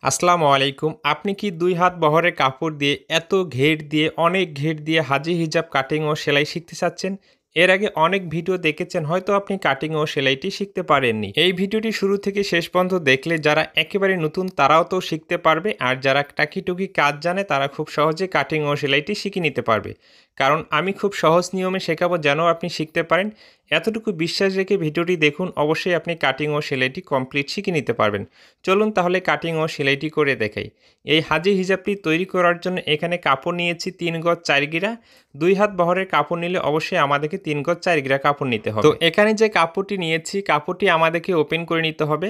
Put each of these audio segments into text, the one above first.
আসসালামু আলাইকুম। আপনি কি ২ হাত বহরের কাপড় দিয়ে এত ঘের দিয়ে, অনেক ঘের দিয়ে হাজি হিজাব কাটিং ও সেলাই শিখতে চাচ্ছেন? এর আগে অনেক ভিডিও দেখেছেন, হয়তো আপনি কাটিং ও সেলাইটি শিখতে পারেননি। এই ভিডিওটি শুরু থেকে শেষ পর্যন্ত দেখলে যারা একেবারে নতুন তারাও তো শিখতে পারবে, আর যারা টাকিটুকি কাজ জানে তারা খুব সহজে কাটিং ও সেলাইটি শিখে নিতে পারবে। কারণ আমি খুব সহজ নিয়মে শেখাবো যেন আপনি শিখতে পারেন। এতটুকু বিশ্বাস রেখে ভিডিওটি দেখুন, অবশ্যই আপনি কাটিং ও সেলাইটি কমপ্লিট শিখে নিতে পারবেন। চলুন তাহলে কাটিং ও সেলাইটি করে দেখাই। এই হাজি হিজাবটি তৈরি করার জন্য এখানে কাপড় নিয়েছি ৩ গজ ৪ গিরা। ২ হাত বহরের কাপড় নিলে অবশ্যই আমাদেরকে ৩ গজ ৪ গিরা কাপড় নিতে হবে। তো এখানে যে কাপড়টি নিয়েছি, কাপড়টি আমাদেরকে ওপেন করে নিতে হবে।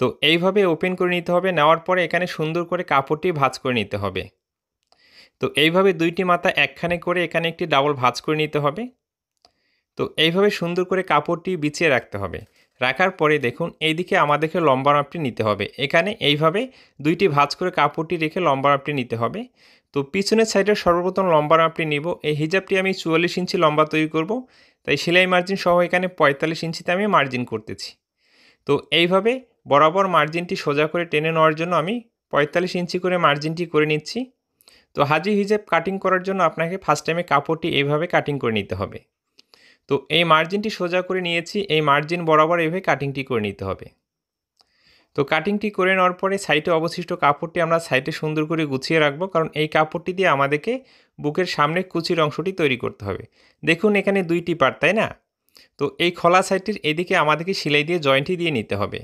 তো এইভাবে ওপেন করে নিতে হবে। নেওয়ার পরে এখানে সুন্দর করে কাপড়টি ভাঁজ করে নিতে হবে। তো এইভাবে ২টি মাথা একখানে করে এখানে একটি ডাবল ভাঁজ করে নিতে হবে। তো এইভাবে সুন্দর করে কাপড়টি বিছিয়ে রাখতে হবে। রাখার পরে দেখুন এইদিকে আমাদেরকে লম্বা মাপটি নিতে হবে। এখানে এইভাবে ২টি ভাঁজ করে কাপড়টি রেখে লম্বা মাপটি নিতে হবে। তো পিছনের সাইডের সর্বপ্রথম লম্বা মাপটি নিব। এই হিজাবটি আমি ৪৪ ইঞ্চি লম্বা তৈরি করব। তাই সেলাই মার্জিন সহ এখানে ৪৫ ইঞ্চিতে আমি মার্জিন করতেছি। তো এইভাবে বরাবর মার্জিনটি সোজা করে টেনে নেওয়ার জন্য আমি ৪৫ ইঞ্চি করে মার্জিনটি করে নিচ্ছি। তো হাজি হিজাব কাটিং করার জন্য আপনাকে ফার্স্ট টাইমে কাপড়টি এইভাবে কাটিং করে নিতে হবে। তো এই মার্জিনটি সোজা করে নিয়েছি, এই মার্জিন বরাবর এভাবে কাটিংটি করে নিতে হবে। তো কাটিংটি করে নেওয়ার পরে সাইডে অবশিষ্ট কাপড়টি আমরা সাইডে সুন্দর করে গুছিয়ে রাখবো, কারণ এই কাপড়টি দিয়ে আমাদেরকে বুকের সামনে কুচির অংশটি তৈরি করতে হবে। দেখুন এখানে ২টি পার্ট, তাই না? তো এই খোলা সাইডটির এদিকে আমাদেরকে সেলাই দিয়ে জয়েন্টটি দিয়ে নিতে হবে।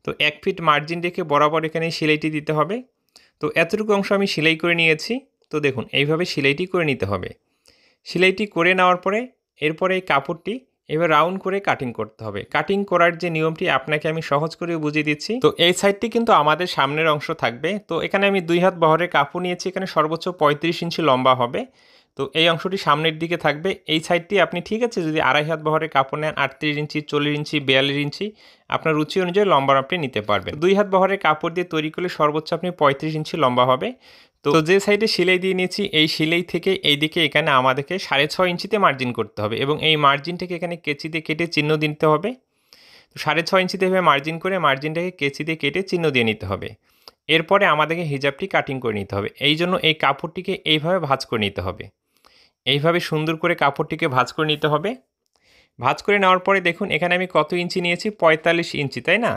তো ১ ফিট মার্জিন রেখে বরাবর এখানে সেলাইটি দিতে হবে। তো এতটুকু অংশ আমি সেলাই করে নিয়েছি। তো দেখুন এইভাবে সেলাইটি করে নিতে হবে। সেলাইটি করে নেওয়ার পরে এরপরে এই কাপড়টি এবার রাউন্ড করে কাটিং করতে হবে। কাটিং করার যে নিয়মটি আপনাকে আমি সহজ করে বুঝিয়ে দিচ্ছি। তো এই সাইডটি কিন্তু আমাদের সামনের অংশ থাকবে। তো এখানে আমি ২ হাত বহরের কাপড় নিয়েছি, এখানে সর্বোচ্চ ৩৫ ইঞ্চি লম্বা হবে। তো এই অংশটি সামনের দিকে থাকবে। এই সাইডটি আপনি ঠিক আছে যদি ২.৫ হাত বহরের কাপড় নেন, ৩৮ ইঞ্চি, ৪০ ইঞ্চি, ৪২ ইঞ্চি আপনার রুচি অনুযায়ী লম্বা আপনি নিতে পারবেন। ২ হাত বহরের কাপড় দিয়ে তৈরি করলে সর্বোচ্চ আপনি ৩৫ ইঞ্চি লম্বা হবে। তো যে সাইডে সেলাই দিয়ে নিয়েছি, এই সেলাই থেকে এইদিকে এখানে আমাদেরকে ৬.৫ ইঞ্চিতে মার্জিন করতে হবে, এবং এই মার্জিনটাকে এখানে কেচি দিয়ে কেটে চিহ্ন দিতে হবে। তো ৬.৫ ইঞ্চিতে এভাবে মার্জিন করে মার্জিনটাকে কেচি দিয়ে কেটে চিহ্ন দিয়ে নিতে হবে। এরপরে আমাদেরকে হিজাবটি কাটিং করে নিতে হবে। এই জন্য এই কাপড়টিকে এইভাবে ভাঁজ করে নিতে হবে। এইভাবে সুন্দর করে কাপড়টিকে ভাঁজ করে নিতে হবে। ভাঁজ করে নেওয়ার পরে দেখুন এখানে আমি কত ইঞ্চি নিয়েছি, ৪৫ ইঞ্চি, তাই না?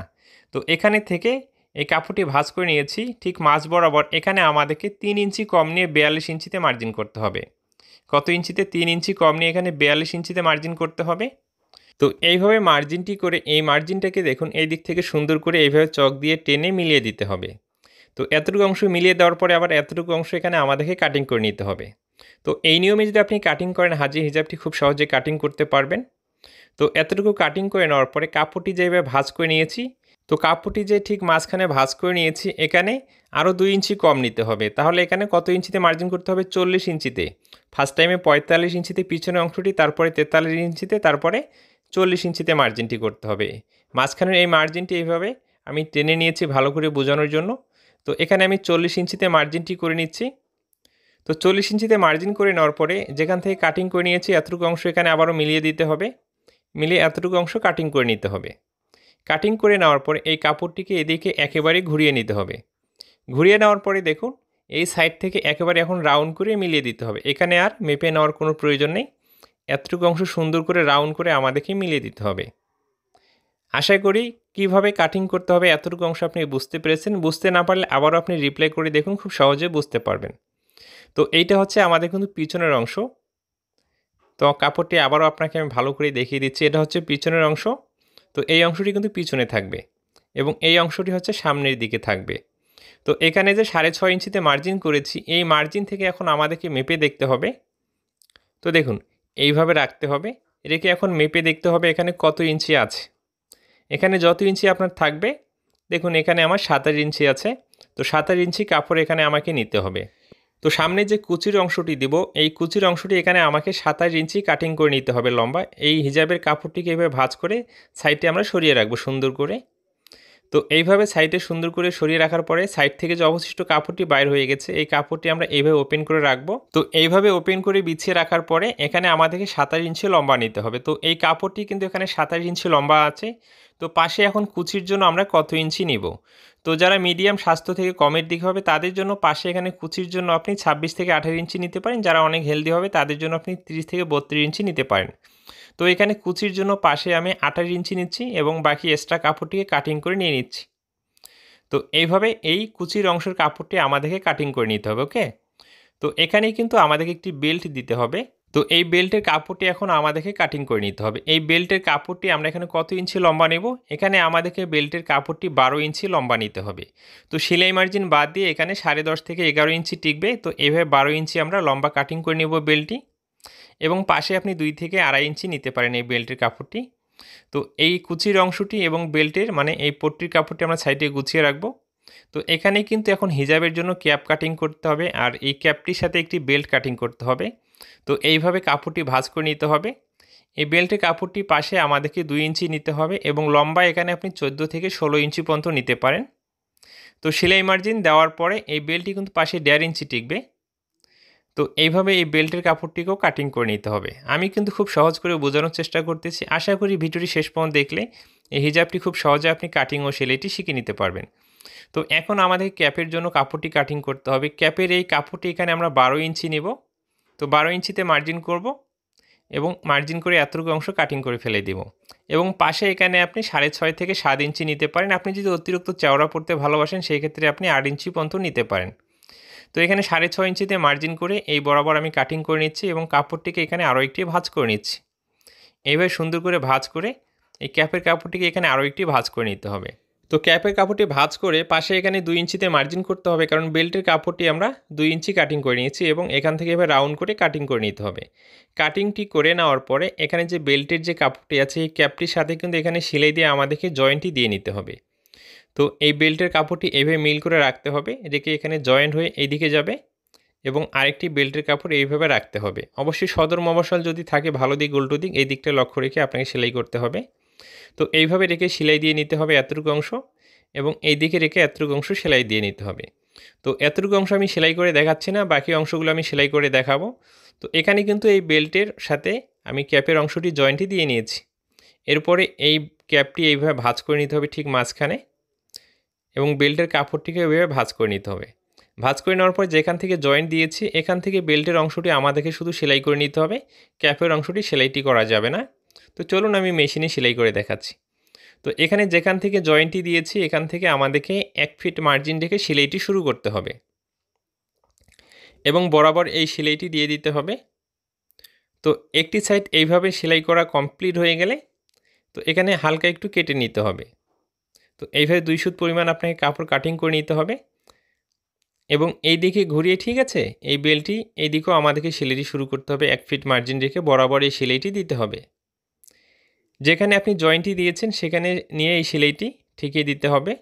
তো এখানে থেকে এই কাপড়টি ভাঁজ করে নিয়েছি ঠিক মাঝ বরাবর। এখানে আমাদেরকে ৩ ইঞ্চি কম নিয়ে ৪২ ইঞ্চিতে মার্জিন করতে হবে। কত ইঞ্চিতে? ৩ ইঞ্চি কম নিয়ে এখানে ৪২ ইঞ্চিতে মার্জিন করতে হবে। তো এইভাবে মার্জিনটি করে এই মার্জিনটাকে দেখুন এই দিক থেকে সুন্দর করে এইভাবে চক দিয়ে টেনে মিলিয়ে দিতে হবে। তো এতটুকু অংশ মিলিয়ে দেওয়ার পরে আবার এতটুকু অংশ এখানে আমাদেরকে কাটিং করে নিতে হবে। তো এই নিয়মে যদি আপনি কাটিং করেন, হাজি হিজাবটি খুব সহজে কাটিং করতে পারবেন। তো এতটুকু কাটিং করে নেওয়ার পরে কাপড়টি যেভাবে ভাঁজ করে নিয়েছি, তো কাপড়টি যে ঠিক মাঝখানে ভাঁজ করে নিয়েছি, এখানে আরও ২ ইঞ্চি কম নিতে হবে। তাহলে এখানে কত ইঞ্চিতে মার্জিন করতে হবে? ৪০ ইঞ্চিতে। ফার্স্ট টাইমে ৪৫ ইঞ্চিতে পিছনের অংশটি, তারপরে ৪৩ ইঞ্চিতে, তারপরে ৪০ ইঞ্চিতে মার্জিনটি করতে হবে। মাঝখানের এই মার্জিনটি এইভাবে আমি টেনে নিয়েছি ভালো করে বোঝানোর জন্য। তো এখানে আমি ৪০ ইঞ্চিতে মার্জিনটি করে নিচ্ছি। তো ৪০ ইঞ্চিতে মার্জিন করে নেওয়ার পরে যেখান থেকে কাটিং করে নিয়েছি এতটুকু অংশ এখানে আবারও মিলিয়ে দিতে হবে। মিলিয়ে এতটুকু অংশ কাটিং করে নিতে হবে। কাটিং করে নেওয়ার পরে এই কাপড়টিকে এদিকে একেবারে ঘুরিয়ে নিতে হবে। ঘুরিয়ে নেওয়ার পরে দেখুন এই সাইড থেকে একেবারে এখন রাউন্ড করে মিলিয়ে দিতে হবে। এখানে আর মেপে নেওয়ার কোনো প্রয়োজন নেই। এতটুকু অংশ সুন্দর করে রাউন্ড করে আমাদেরকে মিলিয়ে দিতে হবে। আশা করি কিভাবে কাটিং করতে হবে এতটুকু অংশ আপনি বুঝতে পেরেছেন। বুঝতে না পারলে আবারও আপনি রিপ্লাই করে দেখুন, খুব সহজে বুঝতে পারবেন। তো এইটা হচ্ছে আমাদের কিন্তু পিছনের অংশ। তো কাপড়টি আবারও আপনাকে আমি ভালো করে দেখিয়ে দিচ্ছি। এটা হচ্ছে পিছনের অংশ। তো এই অংশটি কিন্তু পিছনে থাকবে এবং এই অংশটি হচ্ছে সামনের দিকে থাকবে। তো এখানে যে ৬.৫ ইঞ্চিতে মার্জিন করেছি, এই মার্জিন থেকে এখন আমাদেরকে মেপে দেখতে হবে। তো দেখুন এইভাবে রাখতে হবে, রেখে এখন মেপে দেখতে হবে এখানে কত ইঞ্চি আছে। এখানে যত ইঞ্চি আপনার থাকবে, দেখুন এখানে আমার ২৭ ইঞ্চি আছে। তো ২৭ ইঞ্চি কাপড় এখানে আমাকে নিতে হবে। তো সামনে যে কুচির অংশটি দিব, এই কুচির অংশটি এখানে আমাকে ২৭ ইঞ্চি কাটিং করে নিতে হবে লম্বা। এই হিজাবের কাপড়টিকে এভাবে ভাঁজ করে সাইডে আমরা সরিয়ে রাখবো সুন্দর করে। তো এইভাবে সাইডে সুন্দর করে সরিয়ে রাখার পরে সাইড থেকে যে অবশিষ্ট কাপড়টি বাইর হয়ে গেছে, এই কাপড়টি আমরা এইভাবে ওপেন করে রাখবো। তো এইভাবে ওপেন করে বিছিয়ে রাখার পরে এখানে আমাদেরকে ২৭ ইঞ্চি লম্বা নিতে হবে। তো এই কাপড়টি কিন্তু এখানে ২৭ ইঞ্চি লম্বা আছে। তো পাশে এখন কুচির জন্য আমরা কত ইঞ্চি নিব? তো যারা মিডিয়াম স্বাস্থ্য থেকে কমের দিকে হবে তাদের জন্য পাশে এখানে কুচির জন্য আপনি 26 থেকে 28 ইঞ্চি নিতে পারেন। যারা অনেক হেলদি হবে তাদের জন্য আপনি 30 থেকে 32 ইঞ্চি নিতে পারেন। তো এখানে কুচির জন্য পাশে আমি 28 ইঞ্চি নিচ্ছি এবং বাকি এক্সট্রা কাপড়টিকে কাটিং করে নিয়ে নিচ্ছি। তো এইভাবে এই কুচির অংশের কাপড়টি আমাদেরকে কাটিং করে নিতে হবে, ওকে? তো এখানেই কিন্তু আমাদেরকে একটি বেল্ট দিতে হবে। তো এই বেল্টের কাপড়টি এখন আমাদেরকে কাটিং করে নিতে হবে। এই বেল্টের কাপড়টি আমরা এখানে কত ইঞ্চি লম্বা নেব? এখানে আমাদেরকে বেল্টের কাপড়টি 12 ইঞ্চি লম্বা নিতে হবে। তো সেলাই মার্জিন বাদ দিয়ে এখানে 10.5 থেকে 11 ইঞ্চি টিকবে। তো এভাবে 12 ইঞ্চি আমরা লম্বা কাটিং করে নেব বেল্টটি, এবং পাশে আপনি 2 থেকে 2.5 ইঞ্চি নিতে পারেন এই বেল্টের কাপড়টি। তো এই কুচির অংশটি এবং বেল্টের মানে এই পট্টির কাপড়টি আমরা সাইডে গুছিয়ে রাখবো। তো এখানে কিন্তু এখন হিজাবের জন্য ক্যাপ কাটিং করতে হবে, আর এই ক্যাপটির সাথে একটি বেল্ট কাটিং করতে হবে। তো এইভাবে কাপড়টি ভাঁজ করে নিতে হবে। এই বেল্টের কাপড়টি পাশে আমাদেরকে 2 ইঞ্চি নিতে হবে এবং লম্বা এখানে আপনি 14 থেকে 16 ইঞ্চি পর্যন্ত নিতে পারেন। তো সেলাই মার্জিন দেওয়ার পরে এই বেল্টটি কিন্তু পাশে 1.5 ইঞ্চি টিকবে। তো এইভাবে এই বেল্টের কাপড়টিকেও কাটিং করে নিতে হবে। আমি কিন্তু খুব সহজ করে বোঝানোর চেষ্টা করতেছি। আশা করি ভিডিওটি শেষ পর্যন্ত দেখলে এই হিজাবটি খুব সহজে আপনি কাটিং ও সেলাইটি শিখে নিতে পারবেন। তো এখন আমাদের ক্যাপের জন্য কাপড়টি কাটিং করতে হবে। ক্যাপের এই কাপড়টি এখানে আমরা 12 ইঞ্চি নেব। তো 12 ইঞ্চিতে মার্জিন করব এবং মার্জিন করে এতটুকু অংশ কাটিং করে ফেলে দেব। এবং পাশে এখানে আপনি 6.5 থেকে 7 ইঞ্চি নিতে পারেন। আপনি যদি অতিরিক্ত চওড়া পড়তে ভালোবাসেন সেই ক্ষেত্রে আপনি 8 ইঞ্চি পর্যন্ত নিতে পারেন। তো এখানে 6.5 ইঞ্চিতে মার্জিন করে এই বরাবর আমি কাটিং করে নিচ্ছি এবং কাপড়টিকে এখানে আরও একটি ভাঁজ করে নিচ্ছি। এইভাবে সুন্দর করে ভাঁজ করে এই ক্যাপের কাপড়টিকে এখানে আরও একটি ভাঁজ করে নিতে হবে। তো ক্যাপের কাপড়টি ভাঁজ করে পাশে এখানে 2 ইঞ্চিতে মার্জিন করতে হবে, কারণ বেল্টের কাপড়টি আমরা 2 ইঞ্চি কাটিং করে নিয়েছি এবং এখান থেকে এবার রাউন্ড করে কাটিং করে নিতে হবে। কাটিংটি করে নেওয়ার পরে এখানে যে বেল্টের যে কাপড়টি আছে এই ক্যাপটির সাথে কিন্তু এখানে সেলাই দিয়ে আমাদেরকে জয়েন্টটি দিয়ে নিতে হবে। তো এই বেল্টের কাপড়টি এইভাবে মিল করে রাখতে হবে, রেখে এখানে জয়েন্ট হয়ে এইদিকে যাবে এবং আরেকটি বেল্টের কাপড় এইভাবে রাখতে হবে। অবশ্যই সদর মফস্বল যদি থাকে ভালো দিক উল্টো দিক এই দিকটা লক্ষ্য রেখে আপনাকে সেলাই করতে হবে। তো এইভাবে রেখে সেলাই দিয়ে নিতে হবে এতটুকু অংশ, এবং এই দিকে রেখে এতটুকু অংশ সেলাই দিয়ে নিতে হবে। তো এতটুকু অংশ আমি সেলাই করে দেখাচ্ছি না, বাকি অংশগুলো আমি সেলাই করে দেখাবো। তো এখানে কিন্তু এই বেল্টের সাথে আমি ক্যাপের অংশটি জয়েন্টই দিয়ে নিয়েছি। এরপরে এই ক্যাপটি এইভাবে ভাঁজ করে নিতে হবে ঠিক মাঝখানে, এবং বেল্টের কাপড়টিকে এইভাবে ভাঁজ করে নিতে হবে। ভাঁজ করে নেওয়ার পর যেখান থেকে জয়েন্ট দিয়েছি এখান থেকে বেল্টের অংশটি আমাদেরকে শুধু সেলাই করে নিতে হবে, ক্যাপের অংশটি সেলাইটি করা যাবে না। তো চলুন আমি মেশিনে সেলাই করে দেখাচ্ছি। তো এখানে যেখান থেকে জয়েন্টটি দিয়েছি এখান থেকে আমাদেরকে 1 ফিট মার্জিন রেখে সেলাইটি শুরু করতে হবে এবং বরাবর এই সেলাইটি দিয়ে দিতে হবে। তো একটি সাইড এইভাবে সেলাই করা কমপ্লিট হয়ে গেলে তো এখানে হালকা একটু কেটে নিতে হবে। তো এইভাবে 2 সুত পরিমাণ আপনাকে কাপড় কাটিং করে নিতে হবে এবং এই দিকে ঘুরিয়ে, ঠিক আছে, এই বেল্টটি এই দিকেও আমাদেরকে সেলাইটি শুরু করতে হবে। 1 ফিট মার্জিন রেখে বরাবর এই সেলাইটি দিতে হবে। যেখানে আপনি জয়েন্টটি দিয়েছেন সেখানে নিয়ে এই সেলাইটি ঠেকিয়ে দিতে হবে।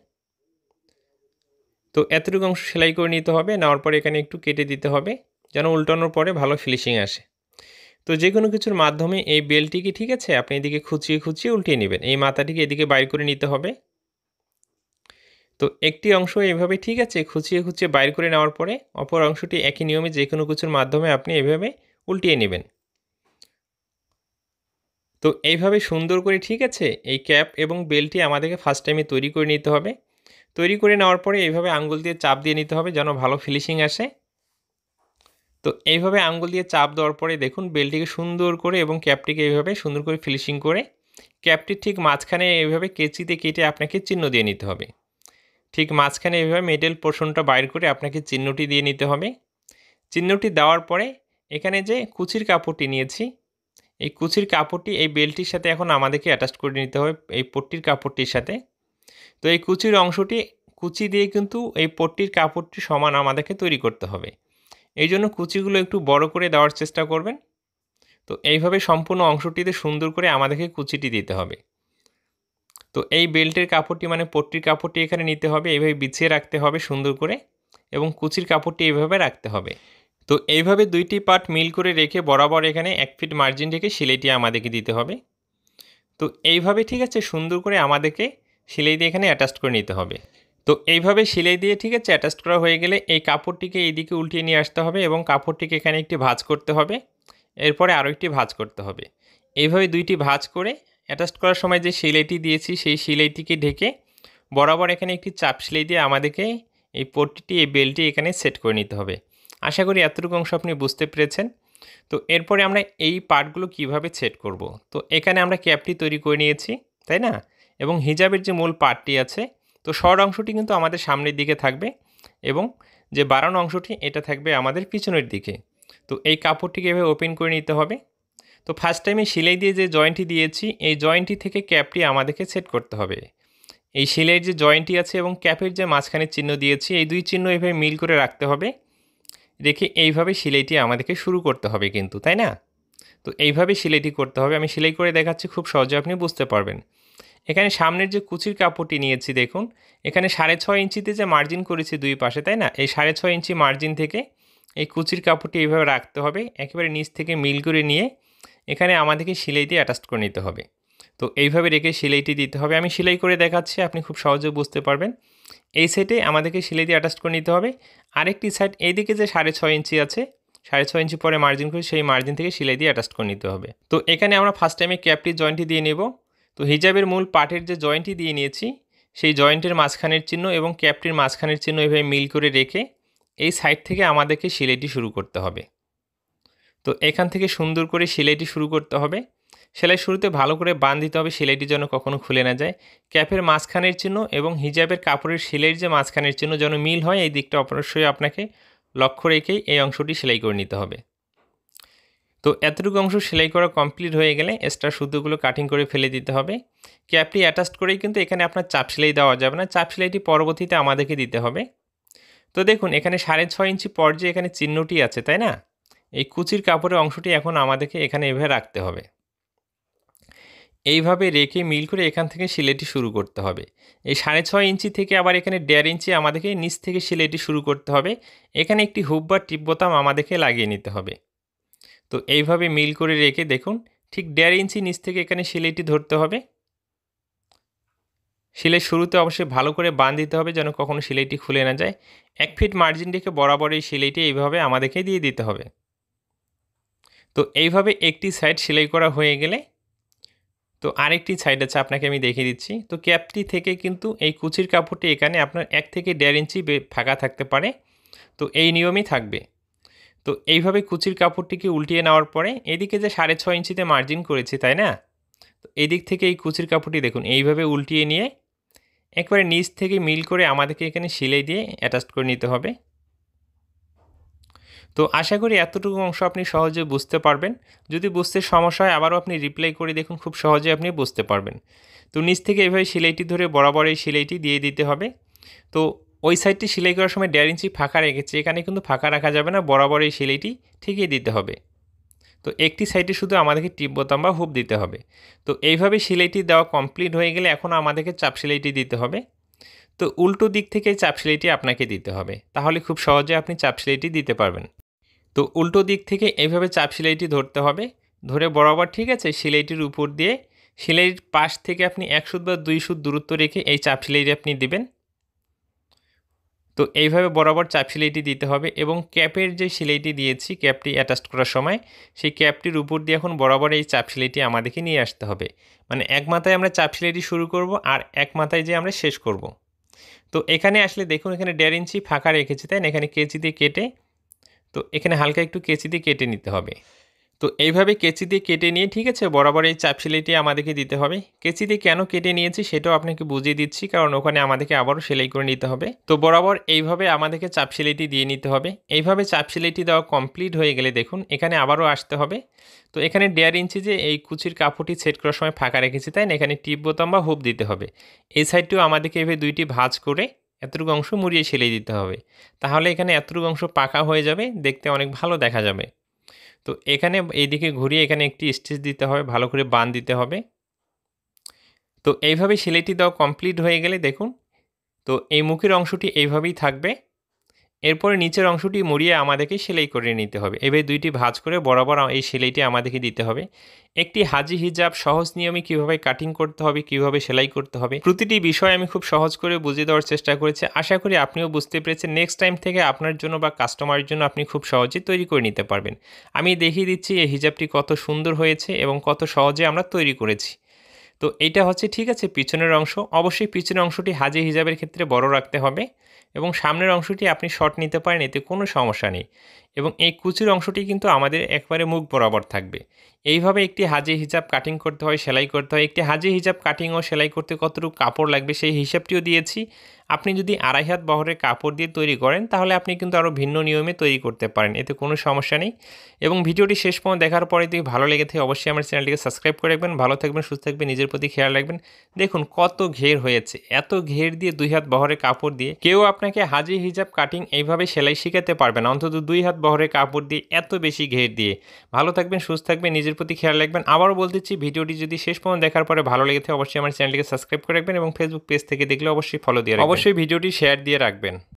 তো এতটুকু অংশ সেলাই করে নিতে হবে, নেওয়ার পরে এখানে একটু কেটে দিতে হবে যেন উল্টানোর পরে ভালো ফিনিশিং আসে। তো যে কোনো কিছুর মাধ্যমে এই বেল্টটিকে, ঠিক আছে, আপনি এদিকে খুঁচিয়ে খুঁচিয়ে উল্টিয়ে নেবেন। এই মাথাটিকে এদিকে বাইর করে নিতে হবে। তো একটি অংশ এইভাবে, ঠিক আছে, খুঁচিয়ে খুঁচিয়ে বাইর করে নেওয়ার পরে অপর অংশটি একই নিয়মে যে কোনো কিছুর মাধ্যমে আপনি এভাবে উল্টিয়ে নেবেন। তো এইভাবে সুন্দর করে, ঠিক আছে, এই ক্যাপ এবং বেল্টটি আমাদেরকে ফার্স্ট টাইমে তৈরি করে নিতে হবে। তৈরি করে নেওয়ার পরে এইভাবে আঙ্গুল দিয়ে চাপ দিয়ে নিতে হবে যেন ভালো ফিনিশিং আসে। তো এইভাবে আঙ্গুল দিয়ে চাপ দেওয়ার পরে দেখুন বেল্টটিকে সুন্দর করে এবং ক্যাপটিকে এইভাবে সুন্দর করে ফিনিশিং করে ক্যাপটির ঠিক মাঝখানে এইভাবে কেচিতে কেটে আপনাকে চিহ্ন দিয়ে নিতে হবে। ঠিক মাঝখানে এইভাবে মিডল পোর্শনটা বাইর করে আপনাকে চিহ্নটি দিয়ে নিতে হবে। চিহ্নটি দেওয়ার পরে এখানে যে কুচির কাপড়টি নিয়েছি এই কুচির কাপড়টি এই বেল্টটির সাথে এখন আমাদেরকে অ্যাটাচ করে নিতে হবে এই পট্টির কাপড়টির সাথে। তো এই কুচির অংশটি কুচি দিয়ে কিন্তু এই পট্টির কাপড়টি সমান আমাদেরকে তৈরি করতে হবে। এই জন্য কুচিগুলো একটু বড় করে দেওয়ার চেষ্টা করবেন। তো এইভাবে সম্পূর্ণ অংশটিতে সুন্দর করে আমাদেরকে কুচিটি দিতে হবে। তো এই বেল্টের কাপড়টি মানে পট্টির কাপড়টি এখানে নিতে হবে, এইভাবে বিছিয়ে রাখতে হবে সুন্দর করে, এবং কুচির কাপড়টি এইভাবে রাখতে হবে। তো এইভাবে দুইটি পার্ট মিল করে রেখে বরাবর এখানে 1 ফিট মার্জিন রেখে সেলাইটি আমাদেরকে দিতে হবে। তো এইভাবে, ঠিক আছে, সুন্দর করে আমাদেরকে সেলাই দিয়ে এখানে অ্যাটাচ করে নিতে হবে। তো এইভাবে সেলাই দিয়ে, ঠিক আছে, অ্যাটাচ করা হয়ে গেলে এই কাপড়টিকে এইদিকে উল্টিয়ে নিয়ে আসতে হবে এবং কাপড়টিকে এখানে একটি ভাঁজ করতে হবে, এরপরে আরও একটি ভাঁজ করতে হবে। এইভাবে দুইটি ভাঁজ করে অ্যাটাচ করার সময় যে সেলাইটি দিয়েছি সেই সেলাইটিকে ঢেকে বরাবর এখানে একটি চাপ সেলাই দিয়ে আমাদেরকে এই পট্টিটি এই বেল্টটি এখানে সেট করে নিতে হবে। আশা করি এতটুকু অংশ আপনি বুঝতে পেরেছেন। তো এরপরে আমরা এই পার্টগুলো কিভাবে সেট করব। তো এখানে আমরা ক্যাপটি তৈরি করে নিয়েছি, তাই না? এবং হিজাবের যে মূল পার্টটি আছে, তো শর্ট অংশটি কিন্তু আমাদের সামনের দিকে থাকবে এবং যে বাড়ানো অংশটি এটা থাকবে আমাদের পিছনের দিকে। তো এই কাপড়টিকে এভাবে ওপেন করে নিতে হবে। তো ফার্স্ট টাইমে সেলাই দিয়ে যে জয়েন্টটি দিয়েছি, এই জয়েন্টটি থেকে ক্যাপটি আমাদেরকে সেট করতে হবে। এই সেলাইয়ের যে জয়েন্টটি আছে এবং ক্যাপের যে মাঝখানে চিহ্ন দিয়েছি, এই দুই চিহ্ন এভাবে মিল করে রাখতে হবে। রেখে এইভাবে সেলাইটি আমাদেরকে শুরু করতে হবে কিন্তু, তাই না? তো এইভাবে সেলাইটি করতে হবে। আমি সেলাই করে দেখাচ্ছি, খুব সহজে আপনি বুঝতে পারবেন। এখানে সামনের যে কুচির কাপড়টি নিয়েছি দেখুন, এখানে 6.5 ইঞ্চিতে যে মার্জিন করেছি দুই পাশে, তাই না? এই 6.5 ইঞ্চি মার্জিন থেকে এই কুচির কাপড়টি এইভাবে রাখতে হবে। একেবারে নিচ থেকে মিল করে নিয়ে এখানে আমাদেরকে সেলাইটি অ্যাটাচ করে নিতে হবে। তো এইভাবে রেখে সেলাইটি দিতে হবে। আমি সেলাই করে দেখাচ্ছি, আপনি খুব সহজে বুঝতে পারবেন। এই সাইডে আমাদেরকে সেলাই দিয়ে অ্যাটাচ করে নিতে হবে। আরেকটি সাইড এইদিকে যে 6.5 ইঞ্চি আছে, 6.5 ইঞ্চি পরে মার্জিন করে সেই মার্জিন থেকে সেলাই দিয়ে অ্যাটাচ করে নিতে হবে। তো এখানে আমরা ফার্স্ট টাইমে ক্যাপটির জয়েন্টটি দিয়ে নেব। তো হিজাবের মূল পার্টের যে জয়েন্টটি দিয়ে নিয়েছি, সেই জয়েন্টের মাঝখানের চিহ্ন এবং ক্যাপটির মাঝখানের চিহ্ন এভাবে মিল করে রেখে এই সাইড থেকে আমাদেরকে সেলাইটি শুরু করতে হবে। তো এখান থেকে সুন্দর করে সেলাইটি শুরু করতে হবে। সেলাই শুরুতে ভালো করে বাঁধ দিতে হবে, সেলাইটি যেন কখনো খুলে না যায়। ক্যাপের মাঝখানের চিহ্ন এবং হিজাবের কাপড়ের সেলাইয়ের যে মাঝখানের চিহ্ন যেন মিল হয়, এই দিকটা অবশ্যই আপনাকে লক্ষ্য রেখেই এই অংশটি সেলাই করে নিতে হবে। তো এতটুকু অংশ সেলাই করা কমপ্লিট হয়ে গেলে এক্সট্রা সুতোগুলো কাটিং করে ফেলে দিতে হবে। ক্যাপটি অ্যাটাচ করেই কিন্তু এখানে আপনার চাপ সেলাই দেওয়া যাবে না, চাপ সেলাইটি পরবর্তীতে আমাদেরকে দিতে হবে। তো দেখুন এখানে 6.5 ইঞ্চি পর যে এখানে চিহ্নটি আছে, তাই না? এই কুচির কাপড়ের অংশটি এখন আমাদেরকে এখানে এভাবে রাখতে হবে। এইভাবে রেখে মিল করে এখান থেকে সেলাইটি শুরু করতে হবে। এই 6.5 ইঞ্চি থেকে আবার এখানে 1.5 ইঞ্চি আমাদেরকে নিচ থেকে সেলাইটি শুরু করতে হবে। এখানে একটি হুক বা টিপ বোতাম আমাদেরকে লাগিয়ে নিতে হবে। তো এইভাবে মিল করে রেখে দেখুন ঠিক 1.5 ইঞ্চি নিচ থেকে এখানে সেলাইটি ধরতে হবে। সেলাই শুরুতে অবশ্যই ভালো করে বাঁধ দিতে হবে যেন কখনো সেলাইটি খুলে না যায়। 1 ফিট মার্জিন রেখে বরাবর এই সেলাইটি এইভাবে আমাদেরকে দিয়ে দিতে হবে। তো এইভাবে একটি সাইড সেলাই করা হয়ে গেলে তো আরেকটি সাইড আছে, আপনাকে আমি দেখিয়ে দিচ্ছি। তো ক্যাপটি থেকে কিন্তু এই কুচির কাপড়টি এখানে আপনার 1 থেকে 1.5 ইঞ্চি ফাঁকা থাকতে পারে। তো এই নিয়মই থাকবে। তো এইভাবে কুচির কাপড়টিকে উল্টিয়ে নেওয়ার পরে এদিকে যে 6.5 ইঞ্চিতে মার্জিন করেছি, তাই না? তো এদিক থেকে এই কুচির কাপড়টি দেখুন এইভাবে উল্টিয়ে নিয়ে একবারে নিচ থেকে মিল করে আমাদেরকে এখানে সেলাই দিয়ে অ্যাটাচ করে নিতে হবে। তো আশা করি এতটুকু অংশ আপনি সহজে বুঝতে পারবেন। যদি বুঝতে সমস্যা হয় আবারও আপনি রিপ্লাই করে দেখুন, খুব সহজে আপনি বুঝতে পারবেন। তো নিচ থেকে এভাবে সেলাইটি ধরে বরাবর এই সেলাইটি দিয়ে দিতে হবে। তো ওই সাইডটি সেলাই করার সময় 1.5 ইঞ্চি ফাঁকা রেখেছি, এখানে কিন্তু ফাঁকা রাখা যাবে না, বরাবর এই সেলাইটি ঠিকিয়ে দিতে হবে। তো একটি সাইডে শুধু আমাদেরকে টিপ বোতাম বা হুক দিতে হবে। তো এইভাবে সেলাইটি দেওয়া কমপ্লিট হয়ে গেলে এখন আমাদেরকে চাপ সেলাইটি দিতে হবে। তো উল্টো দিক থেকে চাপ সেলাইটি আপনাকে দিতে হবে, তাহলে খুব সহজে আপনি চাপ সেলাইটি দিতে পারবেন। তো উল্টো দিক থেকে এইভাবে চাপ সেলাইটি ধরতে হবে, ধরে বরাবর, ঠিক আছে, সেলাইটির উপর দিয়ে সেলাইয়ের পাশ থেকে আপনি 1 সুত বা 2 সুত দূরত্ব রেখে এই চাপ সেলাইটি আপনি দিবেন। তো এইভাবে বরাবর চাপ সেলাইটি দিতে হবে এবং ক্যাপের যে সেলাইটি দিয়েছি ক্যাপটি অ্যাটাচ করার সময় সেই ক্যাপটির উপর দিয়ে এখন বরাবর এই চাপ সেলাইটি আমাদেরকে নিয়ে আসতে হবে। মানে এক মাথায় আমরা চাপ সেলাইটি শুরু করব আর এক মাথায় যে আমরা শেষ করব। তো এখানে আসলে দেখুন এখানে 1.5 ইঞ্চি ফাঁকা রেখেছি, তাই না? এখানে কেচি দিয়ে কেটে, তো এখানে হালকা একটু কেচি দিয়ে কেটে নিতে হবে। তো এইভাবে কেচি দিয়ে কেটে নিয়ে, ঠিক আছে, বরাবর এই চাপ সেলাইটি আমাদেরকে দিতে হবে। কেচি দিয়ে কেন কেটে নিয়েছি সেটাও আপনাকে বুঝিয়ে দিচ্ছি, কারণ ওখানে আমাদেরকে আবারও সেলাই করে নিতে হবে। তো বরাবর এইভাবে আমাদেরকে চাপ সেলাইটি দিয়ে নিতে হবে। এইভাবে চাপ সেলাইটি দেওয়া কমপ্লিট হয়ে গেলে দেখুন এখানে আবারও আসতে হবে। তো এখানে 1.5 ইঞ্চি যে এই কুচির কাপড়টি সেট করার সময় ফাঁকা রেখেছি, তাই না? এখানে টিপ বোতাম বা হুপ দিতে হবে। এই সাইডটিও আমাদেরকে এভাবে দুইটি ভাঁজ করে এতটুকু অংশ মুড়িয়ে সেলাই দিতে হবে। তাহলে এখানে এতটুকু অংশ পাকা হয়ে যাবে, দেখতে অনেক ভালো দেখা যাবে। তো এখানে এইদিকে ঘুরিয়ে এখানে একটি স্টিচ দিতে হবে, ভালো করে বাঁধ দিতে হবে। তো এইভাবে সেলাইটি দেওয়া কমপ্লিট হয়ে গেলে দেখুন তো এই মুখের অংশটি এইভাবেই থাকবে। এরপরে নিচের অংশটি মুড়িয়ে আমাদেরকে সেলাই করে নিতে হবে। এভাবে দুইটি ভাঁজ করে বরাবর এই সেলাইটি আমাদেরকে দিতে হবে। একটি হাজি হিজাব সহজ নিয়মে কীভাবে কাটিং করতে হবে, কীভাবে সেলাই করতে হবে, প্রতিটি বিষয় আমি খুব সহজ করে বুঝিয়ে দেওয়ার চেষ্টা করেছি। আশা করি আপনিও বুঝতে পেরেছেন। নেক্সট টাইম থেকে আপনার জন্য বা কাস্টমারের জন্য আপনি খুব সহজেই তৈরি করে নিতে পারবেন। আমি দেখিয়ে দিচ্ছি এই হিজাবটি কত সুন্দর হয়েছে এবং কত সহজে আমরা তৈরি করেছি। তো এইটা হচ্ছে ঠিক আছে পিছনের অংশ। অবশ্যই পিছনের অংশটি হাজি হিজাবের ক্ষেত্রে বড় রাখতে হবে এবং সামনের অংশটি আপনি শর্ট নিতে পারেন, এতে কোনো সমস্যা নেই। এবং এই কুচির অংশটি কিন্তু আমাদের একবারে মুখ বরাবর থাকবে। এইভাবে একটি হাজি হিজাব কাটিং করতে হয়, সেলাই করতে হয়। একটি হাজি হিজাব কাটিং ও সেলাই করতে কতটুকু কাপড় লাগবে সেই হিসাবটিও দিয়েছি। আপনি যদি 2.5 হাত বহরের কাপড় দিয়ে তৈরি করেন তাহলে আপনি কিন্তু আরও ভিন্ন নিয়মে তৈরি করতে পারেন, এতে কোনো সমস্যা নেই। এবং ভিডিওটি শেষ পর্যন্ত দেখার পরে যদি ভালো লেগে থাকে অবশ্যই আমার চ্যানেলটিকে সাবস্ক্রাইব করে রাখবেন। ভালো থাকবেন, সুস্থ থাকবেন, নিজের প্রতি খেয়াল রাখবেন। দেখুন কত ঘের হয়েছে, এত ঘের দিয়ে 2 হাত বহরের কাপড় দিয়ে কেউ আপনাকে হাজি হিজাব কাটিং এইভাবে সেলাই শিখাতে পারবে না, অন্তত 2 হাত বহরের কাপড় দিয়ে এত বেশি ঘের দিয়ে। ভালো থাকবেন, সুস্থ থাকবেন, নিজের প্রতি খেয়াল রাখবেন। আবারও বলতেছি, ভিডিওটি যদি শেষ পর্যন্ত দেখার পরে ভালো লেগে থাকে অবশ্যই আমার চ্যানেলটিকে সাবস্ক্রাইব করে রাখবেন এবং ফেসবুক পেজ থেকে দেখলে অবশ্যই ফলো দিয়ে রাখবেন। অবশ্যই ভিডিওটি শেয়ার দিয়ে রাখবেন।